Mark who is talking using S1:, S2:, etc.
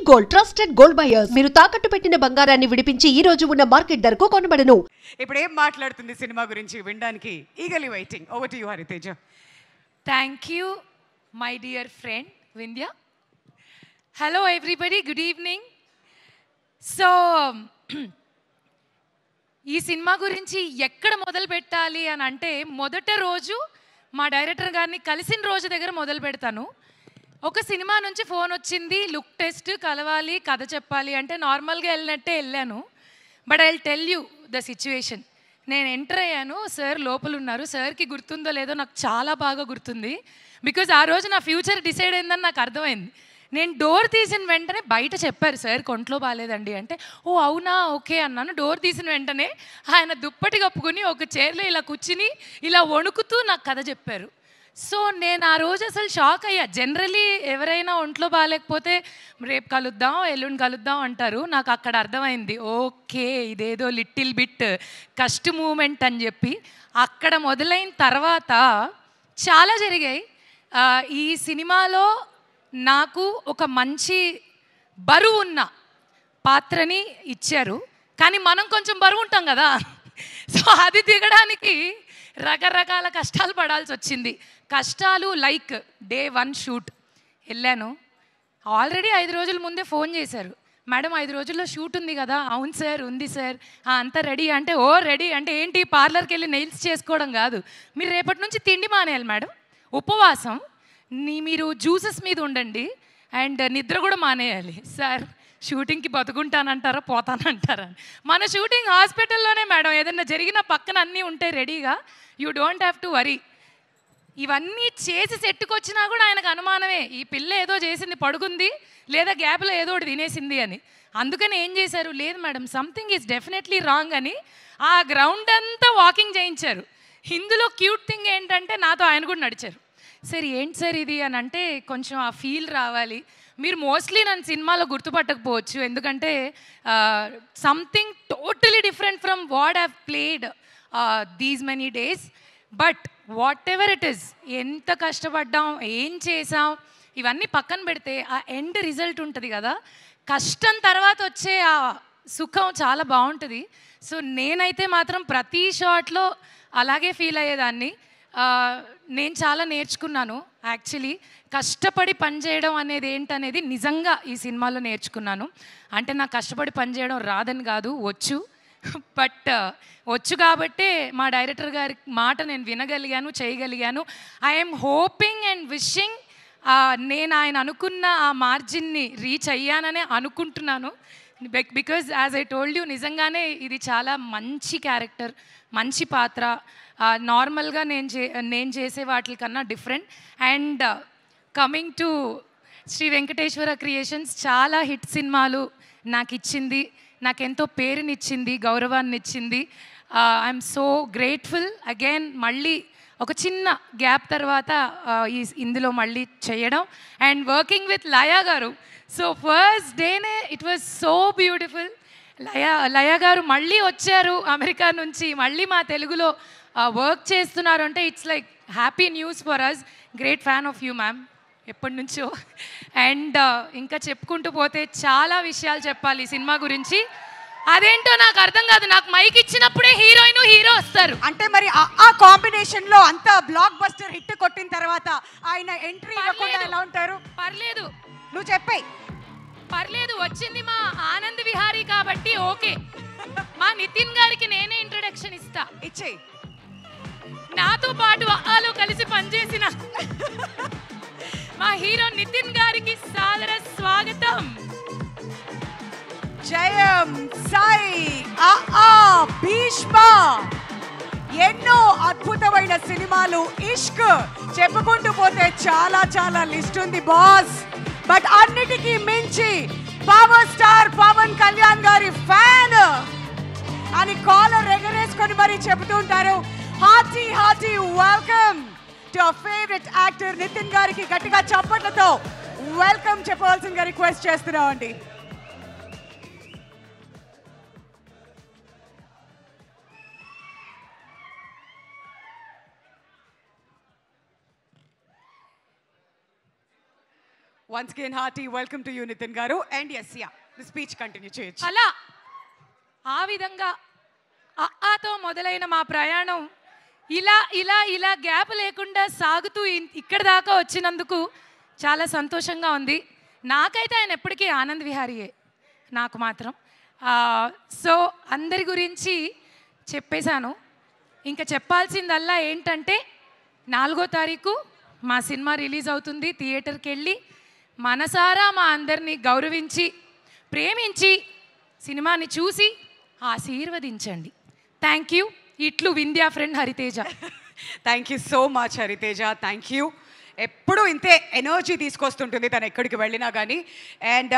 S1: Gold trusted gold buyers మీరు తాకట్టు పెట్టిన బంగారాన్ని విడిపించి ఈ రోజు ఉన్న మార్కెట్ ధరకు కొనబడను.
S2: ఇప్పుడు ఏం మాట్లాడుతుంది సినిమా గురించి వినడానికి eagerly waiting. Over to you Hariteja.
S3: Thank you, my dear friend Vindhya. Hello everybody, good evening. So ఈ సినిమా గురించి ఎక్కడ మొదలు పెట్టాలి అని అంటే మొదటి రోజు మా డైరెక్టర్ గారిని కలిసిన రోజు దగ్గర మొదలు పెడతాను. ఒక సినిమా నుంచి ఫోన్ వచ్చింది, లుక్ టెస్ట్, కలవాలి, కథ చెప్పాలి అంటే నార్మల్గా వెళ్ళినట్టే వెళ్ళాను. But I will tell you the situation. నేను ఎంటర్ అయ్యాను, సార్ లోపల ఉన్నారు. సార్కి గుర్తుందో లేదో నాకు చాలా బాగా గుర్తుంది. బికాజ్ ఆ రోజు నా ఫ్యూచర్ డిసైడ్ అయిందని నాకు అర్థమైంది. నేను డోర్ తీసిన వెంటనే బయట చెప్పారు, సార్ కొంట్లో బాగాలేదండి అంటే, ఓ అవునా ఓకే అన్నాను. డోర్ తీసిన వెంటనే ఆయన దుప్పటి కప్పుకుని ఒక చైర్లో ఇలా కూర్చుని ఇలా వణుకుతూ నాకు కథ చెప్పారు. సో నేను ఆ రోజు అసలు షాక్ అయ్యా. జనరలీ ఎవరైనా ఒంట్లో బాగాలేకపోతే రేపు కలుద్దాం, ఎల్లుండి కలుద్దాం అంటారు. నాకు అక్కడ అర్థమైంది, ఓకే ఇదేదో లిటిల్ బిట్ కష్ట మూమెంట్ అని చెప్పి. అక్కడ మొదలైన తర్వాత చాలా జరిగాయి. ఈ సినిమాలో నాకు ఒక మంచి బరువు ఉన్న పాత్రని ఇచ్చారు. కానీ మనం కొంచెం బరువు ఉంటాం కదా, సో అది దిగడానికి రకరకాల కష్టాలు పడాల్సి వచ్చింది. కష్టాలు లైక్ డే 1 షూట్ వెళ్ళాను. ఆల్రెడీ 5 రోజుల ముందే ఫోన్ చేశారు, మేడం 5 రోజుల్లో షూట్ ఉంది కదా. అవును సార్ ఉంది సార్. అంతా రెడీ అంటే, ఓ రెడీ అంటే ఏంటి, పార్లర్కి వెళ్ళి నెయిల్స్ చేసుకోవడం కాదు, మీరు రేపటి నుంచి తిండి మానేయాలి మేడం, ఉపవాసం, మీరు జ్యూసెస్ మీద ఉండండి అండ్ నిద్ర కూడా మానేయాలి. సార్ షూటింగ్కి బతుకుంటానంటారా పోతానంటారా? మన షూటింగ్ హాస్పిటల్లోనే మేడం, ఏదైనా జరిగిన పక్కన అన్నీ ఉంటాయి రెడీగా, you don't have to worry. ఇవన్నీ చేసి సెట్టుకొచ్చినా కూడా ఆయనకు అనుమానమే, ఈ పిల్ల ఏదో చేసింది, పడుకుంది లేదా గ్యాప్లో ఏదో ఒకటి తినేసింది అని. అందుకని ఏం చేశారు, లేదు madam something is definitely wrong అని ఆ గ్రౌండ్ అంతా వాకింగ్ చేయించారు. ఇందులో క్యూట్ థింగ్ ఏంటంటే నాతో ఆయన కూడా నడిచారు. సార్ ఏంటి సార్ ఇది అని అంటే, కొంచెం ఆ ఫీల్ రావాలి. మీరు మోస్ట్లీ నన్ను సినిమాలో గుర్తుపట్టకపోవచ్చు, ఎందుకంటే something totally different from what have played these many days. But what ever it is, ఎంత కష్టపడ్డాం, ఏం చేసాం, ఇవన్నీ పక్కన పెడితే ఆ ఎండ్ రిజల్ట్ ఉంటుంది కదా, కష్టం తర్వాత వచ్చే ఆ సుఖం చాలా బాగుంటుంది. సో నేనైతే మాత్రం ప్రతి షాట్లో అలాగే ఫీల్ అయ్యేదాన్ని. నేను చాలా నేర్చుకున్నాను యాక్చువల్లీ. కష్టపడి పనిచేయడం అనేది ఏంటనేది నిజంగా ఈ సినిమాలో నేర్చుకున్నాను. అంటే నాకు కష్టపడి పనిచేయడం రాదని కాదు, వచ్చు. బట్ వచ్చు కాబట్టే మా డైరెక్టర్ గారి మాట నేను వినగలిగాను, చేయగలిగాను. ఐఎమ్ హోపింగ్ అండ్ విషింగ్ నేను ఆయన అనుకున్న ఆ మార్జిన్ని రీచ్ అయ్యాననే అనుకుంటున్నాను. Because as I told you, నిజంగానే ఇది చాలా మంచి క్యారెక్టర్, మంచి పాత్ర. నార్మల్గా నేను చేసే వాటికన్నా different. And coming to Shri Venkateshwara creations, చాలా హిట్ సినిమాలు నాకు ఇచ్చింది, నాకెంతో పేరునిచ్చింది, గౌరవాన్ని ఇచ్చింది. I'm so grateful. అగైన్ మళ్ళీ ఒక చిన్న గ్యాప్ తర్వాత ఇందులో మళ్ళీ చేయడం అండ్ వర్కింగ్ విత్ లయా గారు. సో ఫస్ట్ డేనే it was so beautiful. Laya గారు మళ్ళీ వచ్చారు అమెరికా నుంచి, మళ్ళీ మా తెలుగులో వర్క్ చేస్తున్నారు అంటే it's like happy news for us. Great fan of you ma'am ఎప్పటి నుంచో. అండ్ ఇంకా చెప్పుకుంటూ పోతే చాలా విషయాలు చెప్పాలి ఈ సినిమా గురించి. అదేంటో నాకు అర్థం కాదు, నాకు మైక్ ఇచ్చినప్పుడే హీరోయిన్ హీరో వస్తారు
S2: అంటే మరి ఆ కాంబినేషన్ లో అంత బ్లాక్ బస్టర్ హిట్ కొట్టిన తర్వాత ఆయన ఎంట్రీ ఇవ్వకుండా ఎలా ఉంటారు?
S3: పర్లేదు,
S2: నువ్వు చెప్పేయ్.
S3: పర్లేదు, వచ్చింది మా ఆనంద్ విహారీ కాబట్టి ఓకే. మా నితిన్ గారికి నేనే ఇంట్రొడక్షన్ ఇస్తా.
S2: ఇచ్చేయి.
S3: నాతో పాటు ఆలో కలిసి పనిచేసిన మా హీరో నితిన్ గారికి సాదర స్వాగతం.
S2: జయం సాయి భీష్మ. ఎన్నో అద్భుతమైన సినిమాలు, ఇష్క్ చెప్పుకుంటూ పోతే చాలా చాలా లిస్ట్ ఉంది బాస్. బట్ అన్నిటికీ మించి పవర్ స్టార్ పవన్ కళ్యాణ్ గారి ఫ్యాన్ అని కాలర్ ఎగరేసుకొని మరి చెబుతూ ఉంటారు. Hearty hearty welcome to our favourite actor Nithin గారికి గట్టిగా చప్పట్లతో వెల్కమ్ చెప్పవలసిందిగా రిక్వెస్ట్ చేస్తున్నామండి. Once again hearty welcome to you Nithin garu. And yes ya speech continue చేయొచ్చు.
S3: అలా ఆ విధంగా ఆతో మొదలైన మా ప్రయాణం ఇలా ఇలా ఇలా గ్యాప్ లేకుండా సాగుతూ ఇక్కడ దాకా వచ్చినందుకు చాలా సంతోషంగా ఉంది. నాకైతే ఆయన ఎప్పటికీ ఆనంద్ విహారీయే, నాకు మాత్రం. సో అందరి గురించి చెప్పేశాను. ఇంకా చెప్పాల్సిందల్లా ఏంటంటే 4వ తారీఖు మా సినిమా రిలీజ్ అవుతుంది. థియేటర్కి వెళ్ళి మనసారా మా అందరినీ గౌరవించి ప్రేమించి సినిమాని చూసి ఆశీర్వదించండి. Thank you. ఇట్లు Vindhya friend Hariteja.
S2: Thank you so much Hariteja. Thank you. ఎప్పుడు ఇంతే ఎనర్జీ తీసుకొస్తుంటుంది తను ఎక్కడికి వెళ్ళినా కానీ. అండ్